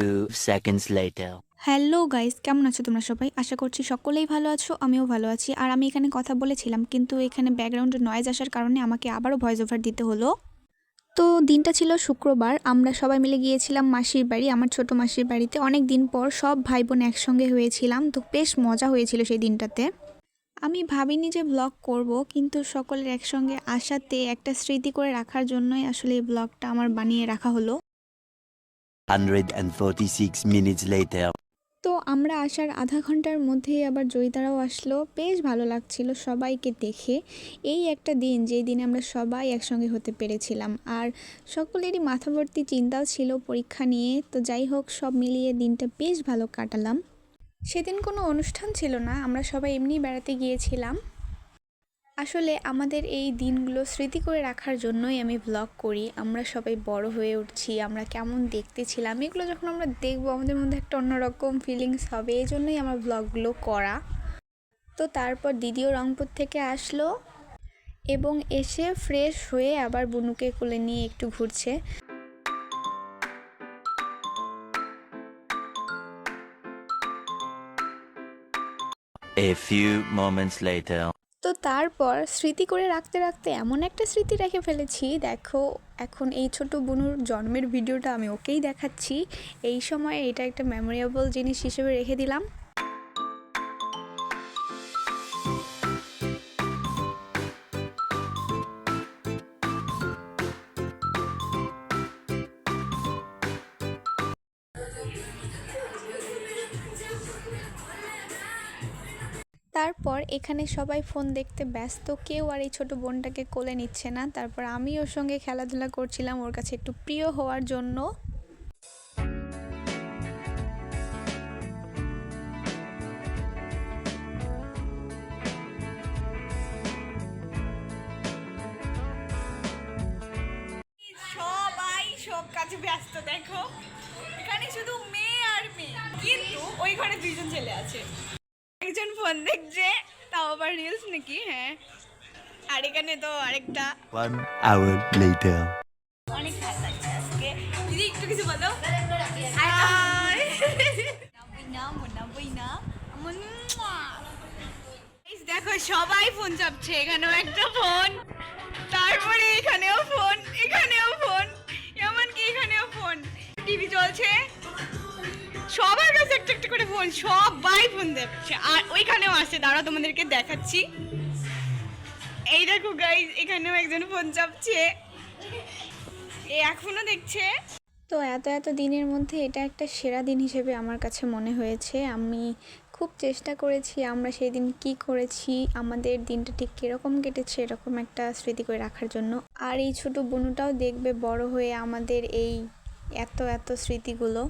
2 seconds later. Hello guys, কেমন আছো তোমরা সবাই? আশা করছি সকলেই ভালো আছো, আমিও ভালো আছি। আর আমি এখানে কথা বলেছিলাম, কিন্তু এখানে ব্যাকগ্রাউন্ডে নয়েজ আসার কারণে আমাকে আবারও ভয়েস ওভার দিতে হলো। তো দিনটা ছিল শুক্রবার, আমরা সবাই মিলে গিয়েছিলাম মাসির বাড়ি, আমার ছোট মাসির বাড়িতে। অনেক দিন পর সব ভাই বোন একসঙ্গে হয়েছিলাম, তো বেশ মজা হয়েছিল সেই দিনটাতে। আমি ভাবিনি যে ব্লগ করব, কিন্তু সকলের একসঙ্গে আসাতে একটা স্মৃতি করে রাখার জন্যই আসলে এই ব্লগটা আমার বানিয়ে রাখা হলো। 146 minutes later. তো আমরা আসার আধা ঘন্টার মধ্যেই আবার জয়িতারাও আসলো। বেশ ভালো লাগছিল সবাইকে দেখে। এই একটা দিন যেই দিনে আমরা সবাই একসঙ্গে হতে পেরেছিলাম, আর সকলেরই মাথা ভর্তি চিন্তাও ছিল পরীক্ষা নিয়ে। তো যাই হোক, সব মিলিয়ে দিনটা বেশ ভালো কাটালাম। সেদিন কোনো অনুষ্ঠান ছিল না, আমরা সবাই এমনি বেড়াতে গিয়েছিলাম। আসলে আমাদের এই দিনগুলো স্মৃতি করে রাখার জন্যই আমি ব্লগ করি। আমরা সবাই বড় হয়ে উঠছি, আমরা কেমন দেখতে ছিলাম, এগুলো যখন আমরা দেখবো আমাদের মধ্যে একটা অন্যরকম ফিলিংস হবে, এই জন্যই আমার ব্লগগুলো করা। তো তারপর দিদিও রংপুর থেকে আসলো এবং এসে ফ্রেশ হয়ে আবার বুনুকে কোলে নিয়ে একটু ঘুরছে। A few moments later. তো তারপর স্মৃতি করে রাখতে রাখতে এমন একটা স্মৃতি রেখে ফেলেছি, দেখো এখন এই ছোট বুনুর জন্মের ভিডিওটা আমি ওকেই দেখাচ্ছি। এই সময় এটা একটা মেমোরেবল জিনিস হিসেবে রেখে দিলাম। তারপর এখানে সবাই ফোন দেখতে ব্যস্ত, কেউ আর এই ছোট বোনটাকে কোলে নিচ্ছে না। তারপর আমি ওর সঙ্গে খেলাধুলা করছিলাম ওর কাছে একটু প্রিয় হওয়ার জন্য। সবাই সব কাজে ব্যস্ত, দেখো এখানে শুধু মেয়ে আর মেয়ে, কিন্তু ওই ঘরে দুইজন ছেলে আছে। একজন ফোন দেখছে, তাও আবার রিলস নাকি, হ্যাঁ। আর এখানে তো আরেকটা। 1 hour later. অনেক ভালো লাগছে আজকে। দিদি একটু কিছু বলো। হাই বইনা দেখো সবাই ফোন চাপছে, এখানেও একটা ফোন, তারপরে এখানেও ফোন, এখানেও ফোন, এমনকি এখানেও ফোন, টিভি চলছে, সবার কাছে একটা একটা করে ফোন, সবাই ফোন দেখছে। আর ওইখানেও আসছে, দাঁড়াও তোমাদেরকে দেখাচ্ছি। এই দেখো গাইস, এখানেও একজন ফোন চাপছে, এখনো দেখছে। তো এত এত দিনের মধ্যে এটা একটা সেরা দিন হিসেবে আমার কাছে মনে হয়েছে। আমি খুব চেষ্টা করেছি আমরা সেই দিন কি করেছি, আমাদের দিনটা ঠিক কীরকম কেটেছে এরকম একটা স্মৃতি করে রাখার জন্য। আর এই ছোট বোনটাও দেখবে বড় হয়ে আমাদের এই এত এত স্মৃতিগুলো।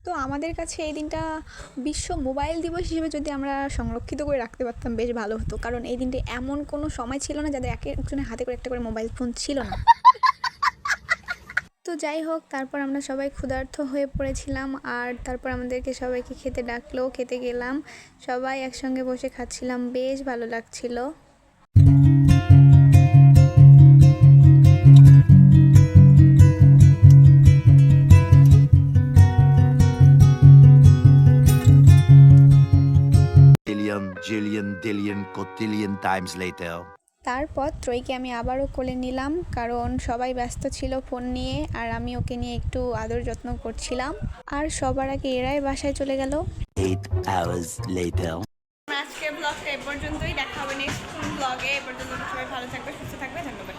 তো আমাদের কাছে এই দিনটা বিশ্ব মোবাইল দিবস হিসেবে যদি আমরা সংরক্ষিত করে রাখতে পারতাম বেশ ভালো হতো, কারণ এই দিনটা এমন কোনো সময় ছিল না যাদের এক একজনের হাতে করে একটা করে মোবাইল ফোন ছিল না। তো যাই হোক, তারপর আমরা সবাই ক্ষুধার্ত হয়ে পড়েছিলাম, আর তারপর আমাদেরকে সবাইকে খেতে ডাকলো, খেতে গেলাম, সবাই একসঙ্গে বসে খাচ্ছিলাম, বেশ ভালো লাগছিল। Jillion, cotillion times later. তারপর ত্রয়ীকে আমি আবারও কোলে নিলাম, কারণ সবাই ব্যস্ত ছিল ফোন নিয়ে, আর আমি ওকে নিয়ে একটু আদর যত্ন করছিলাম। আর সবার আগে এরাই বাসায় চলে গেল। 8 hours later. আজকের ব্লগটা এ পর্যন্তই, দেখা হবে নেক্সট ব্লগে। এ পর্যন্ত সবাই ভালো থাকবে, সুস্থ থাকবে, ধন্যবাদ।